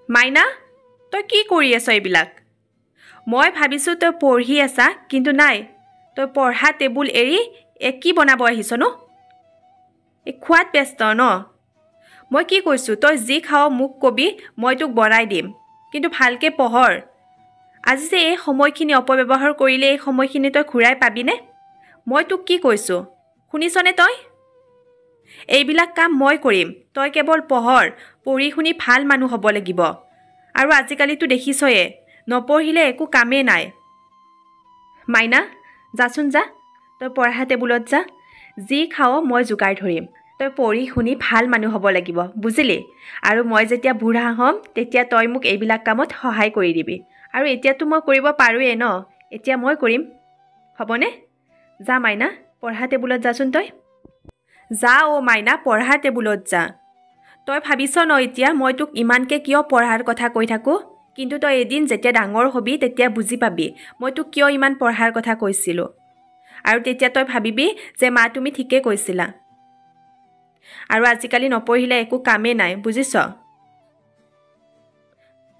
মাইনা তই কি কৰি আছ এইবিলাক মই ভাবিছোঁ তই পঢ়ি আছা কিন্তু নাই তই পঢ়া টেবুল এৰি কি বনাব আহিছ ন খোৱাত ব্যস্ত ন মই কি কৈছোঁ তই যি খাৱ মোক কবি মই তোক বনাই দিম কিন্তু ভালকৈ পঢ়ৰ আজি যে এই সময়খিনি অপব্যৱহাৰ কৰিলে এই সময়খিনি তই ঘূৰাই পাবিনে মই তোক কি কৈছোঁ শুনিছনে তই এইবিলাক কাম মই কৰিম তই কেৱল পঢ়ি শুনি ভাল মানুহ হ'ব লাগিব আৰু আজিকালিতো দেখিছয়ে নপঢ়িলে একো কামেই নাই মাইনা যাচোন যা তই পঢ়া টেবুলত যা যি খাৱ মই যোগাৰ ধৰিম তই পঢ়ি শুনি ভাল মানুহ হ'ব লাগিব বুজিলি আৰু মই যেতিয়া বুঢ়া হ'ম তেতিয়া তই মোক এইবিলাক কামত সহায় কৰি দিবি আৰু এতিয়াতো মই কৰিব পাৰোঁৱেই ন এতিয়া মই কৰিম হ'বনে যা মাইনা পঢ়া টেবুলত যাচোন তই যা মাইনা পঢ়া টেবুলত যা তই ভাবিছ ন এতিয়া মই তোক ইমানকৈ কিয় পঢ়াৰ কথা কৈ থাকোঁ কিন্তু তই এদিন যেতিয়া ডাঙৰ হ'বি তেতিয়া বুজি পাবি মই তোক কিয় ইমান পঢ়াৰ কথা কৈছিলোঁ আৰু তেতিয়া তই ভাবিবি যে মা তুমি ঠিকেই কৈছিলা আৰু আজিকালি নপঢ়িলে একো কামেই নাই বুজিছ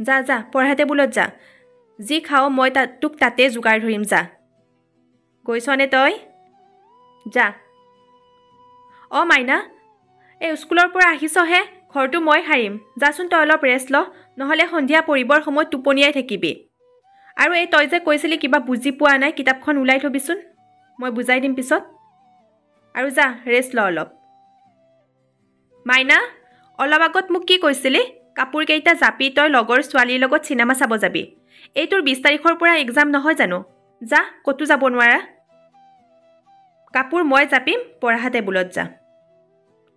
যা যা পঢ়া টেবুলত যা যি খাৱ মই তোক তাতে যোগাৰ ধৰিম যা গৈছনে তই যা মাইনা এই স্কুলৰ পৰা আহিছহে ঘৰটো মই সাৰিম যাচোন তই অলপ ৰেষ্ট ল নহ'লে সন্ধিয়া পঢ়িবৰ সময়ত টোপনিয়াই থাকিবি আৰু এই তই যে কৈছিলি কিবা বুজি পোৱা নাই কিতাপখন ওলাই থবিচোন মই বুজাই দিম পিছত আৰু যা ৰেষ্ট ল অলপ মাইনা অলপ আগত মোক কি কৈছিলি কাপোৰকেইটা জাপি তই লগৰ ছোৱালীৰ লগত চিনেমা চাব যাবি এই তোৰ 20 তাৰিখৰ পৰা এক্সাম নহয় জানো যা ক'তো যাব নোৱাৰা কাপোৰ মই জাপিম পঢ়া টেবুলত যা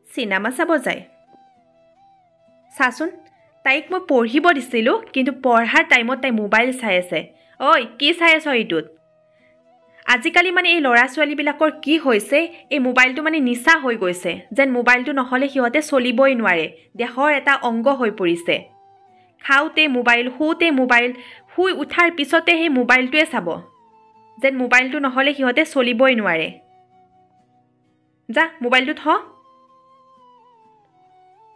চিনেমা চাব যায় চাচোন তাইক মই পঢ়িব দিছিলোঁ কিন্তু পঢ়াৰ টাইমত তাই মোবাইল চাই আছে ঐ কি চাই আছ এইটোত আজিকালি মানে এই ল'ৰা ছোৱালীবিলাকৰ কি হৈছে এই মোবাইলটো মানে নিচা হৈ গৈছে যেন মোবাইলটো নহ'লে সিহঁতে চলিবই নোৱাৰে দেহৰ এটা অংগ হৈ পৰিছে খাওঁতে মোবাইল শুওঁতে মোবাইল শুই উঠাৰ পিছতে সেই মোবাইলটোৱে চাব যেন মোবাইলটো নহ'লে সিহঁতে চলিবই নোৱাৰে যা মোবাইলটো থ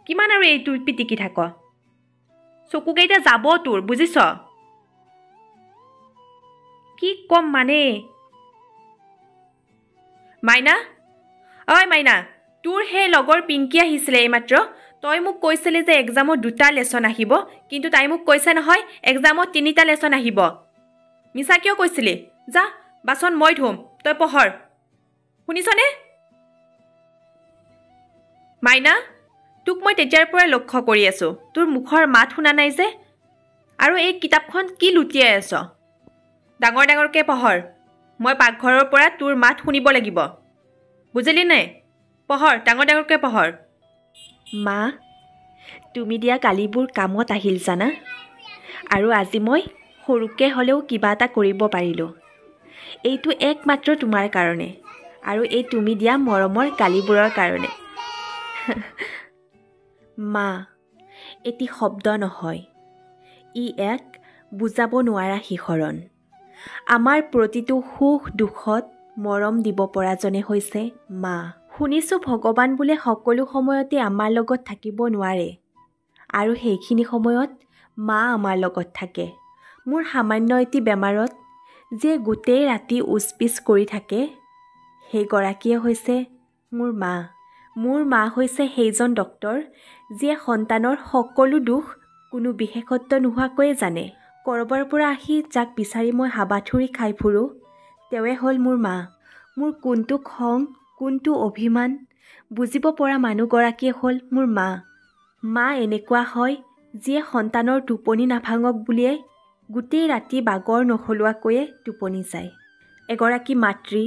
কিমান আৰু এইটো পিটিকি থাক চকুকেইটা যাব তোৰ বুজিছ কি কম মানে মাইনা মাইনা তোৰ সেই লগৰ পিংকি আহিছিলে এইমাত্ৰ তই মোক কৈছিলি যে এক্সামত 2টা লেচন আহিব কিন্তু তাই মোক কৈছে নহয় এক্সামত 3টা লেচন আহিব মিছা কিয় কৈছিলি যা বাচন মই ধুম তই পঢ়ৰ শুনিছনে মাইনা তোক মই তেতিয়াৰ পৰা লক্ষ্য কৰি আছোঁ তোৰ মুখৰ মাত শুনা নাই যে আৰু এই কিতাপখন কি লুটিয়াই আছ ডাঙৰ ডাঙৰকৈ পঢ়ৰ মই পাকঘৰৰ পৰা তোৰ মাত শুনিব লাগিব বুজিলি নে পঢ়ৰ ডাঙৰ ডাঙৰকৈ পঢ়ৰ মা তুমি দিয়া কালিবোৰ কামত আহিল জানা আৰু আজি মই সৰুকৈ হ'লেও কিবা এটা কৰিব পাৰিলোঁ এইটো একমাত্ৰ তোমাৰ কাৰণে আৰু এই তুমি দিয়া মৰমৰ কালিবোৰৰ কাৰণে মা এটি শব্দ নহয় ই এক বুজাব নোৱাৰা শিহৰণ আমাৰ প্ৰতিটো সুখ দুখত মৰম দিব পৰাজনে হৈছে মা শুনিছোঁ ভগৱান বোলে সকলো সময়তে আমাৰ লগত থাকিব নোৱাৰে আৰু সেইখিনি সময়ত মা আমাৰ লগত থাকে মোৰ সামান্য এটি বেমাৰত যিয়ে গোটেই ৰাতি উচপিচ কৰি থাকে সেইগৰাকীয়ে হৈছে মোৰ মা হৈছে সেইজন ডক্তৰ যিয়ে সন্তানৰ সকলো দুখ কোনো বিশেষত্ব নোহোৱাকৈয়ে জানে ক'ৰবাৰ পৰা আহি যাক বিচাৰি মই হাবাথুৰি খাই ফুৰোঁ তেওঁৱে হ'ল মোৰ মা মোৰ কোনটো খং কোনটো অভিমান বুজিব পৰা মানুহগৰাকীয়ে হ'ল মোৰ মা এনেকুৱা হয় যিয়ে সন্তানৰ টোপনি নাভাঙক বুলিয়ে গোটেই ৰাতি বাগৰ নসলোৱাকৈয়ে টোপনি যায় এগৰাকী মাতৃ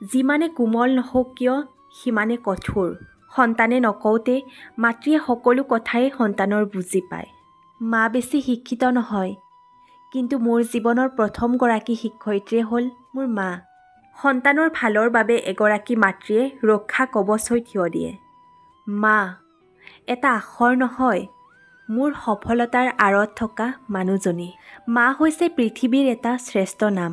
যিমানে কোমল নহওক কিয় সিমানে কঠোৰ সন্তানে নকওঁতে মাতৃয়ে সকলো কথাই সন্তানৰ বুজি পায় মা বেছি শিক্ষিত নহয় কিন্তু মোৰ জীৱনৰ প্ৰথমগৰাকী শিক্ষয়িত্ৰীয়ে হ'ল মোৰ মা সন্তানৰ ভালৰ বাবে এগৰাকী মাতৃয়ে ৰক্ষা কৱচ হৈ থিয় দিয়ে মা এটা আখৰ নহয় মোৰ সফলতাৰ আঁৰত থকা মানুহজনী মা হৈছে পৃথিৱীৰ এটা শ্ৰেষ্ঠ নাম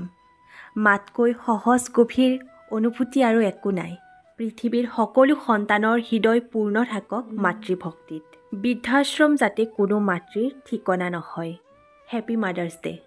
মাতকৈ সহজ গভীৰ অনুভূতি আৰু একো নাই পৃথিৱীৰ সকলো সন্তানৰ হৃদয় পূৰ্ণ থাকক মাতৃভক্তিত। বৃদ্ধাশ্ৰম যাতে কোনো মাতৃৰ ঠিকনা নহয়। Happy mothers day'.